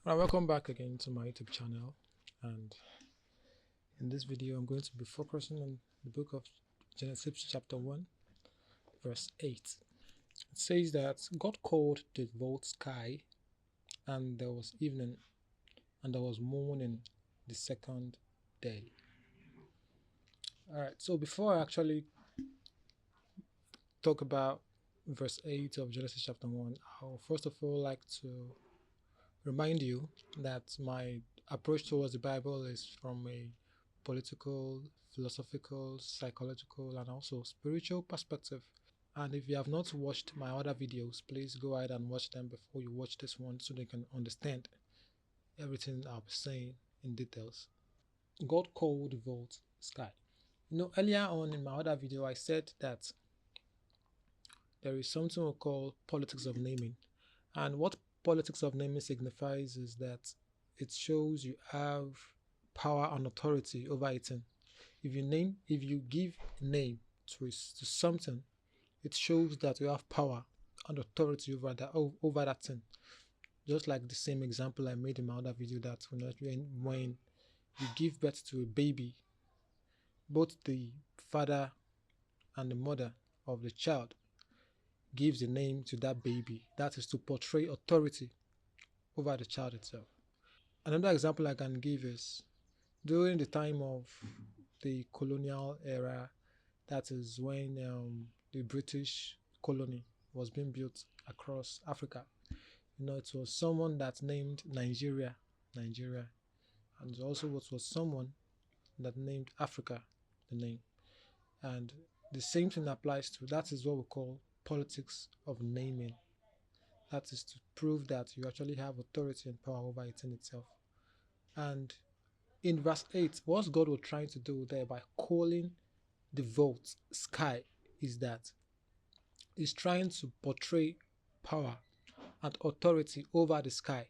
Welcome back again to my YouTube channel, and in this video I'm going to be focusing on the book of Genesis chapter 1 verse 8. It says that God called the vault sky, and there was evening, and there was morning the second day. Alright, so before I actually talk about verse 8 of Genesis chapter 1, I'll first of all like to remind you that my approach towards the Bible is from a political, philosophical, psychological, and also spiritual perspective. And if you have not watched my other videos, please go ahead and watch them before you watch this one so they can understand everything I'll be saying in details. God called the vault sky. Earlier on in my other video, I said that there is something we call politics of naming. And what politics of naming signifies is that it shows you have power and authority over a thing. If you give a name to something, it shows that you have power and authority over that thing. Just like the same example I made in my other video, that when you give birth to a baby, both the father and the mother of the child gives a name to that baby. That is to portray authority over the child itself. Another example I can give is during the time of the colonial era, that is when the British colony was being built across Africa. It was someone that named Nigeria, and also it was someone that named Africa, the name. And the same thing applies to, that is what we call politics of naming. That is to prove that you actually have authority and power over it in itself. And in verse 8, what God was trying to do there by calling the vault sky is that he's trying to portray power and authority over the sky.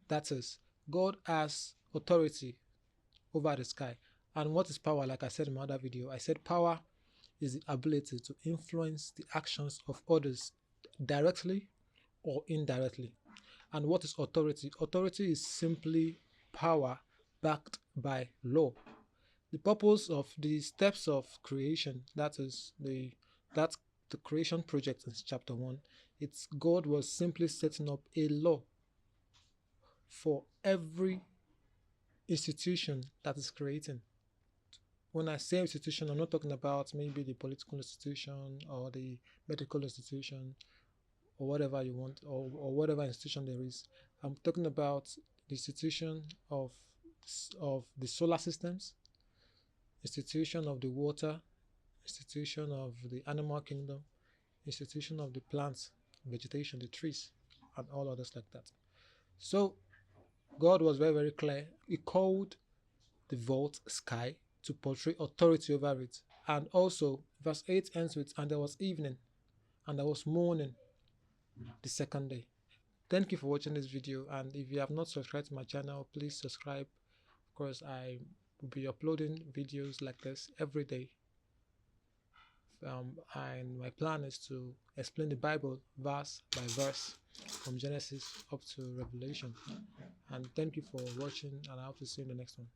That is, God has authority over the sky. And what is power? Like I said in my other video, I said power is the ability to influence the actions of others directly or indirectly. And what is authority? Authority is simply power backed by law. The purpose of the steps of creation, that is the creation project in chapter 1, it's God was simply setting up a law for every institution that is creating. When I say institution, I'm not talking about maybe the political institution or the medical institution or whatever you want, or whatever institution there is. I'm talking about the institution of the solar systems, institution of the water, institution of the animal kingdom, institution of the plants, vegetation, the trees, and all others like that. So God was very, very clear. He called the vault sky to portray authority over it. And also, verse 8 ends with, and there was evening, and there was morning the second day. Thank you for watching this video, and if you have not subscribed to my channel, please subscribe. Of course, I will be uploading videos like this every day. And my plan is to explain the Bible verse by verse from Genesis up to Revelation. And thank you for watching, and I hope to see you in the next one.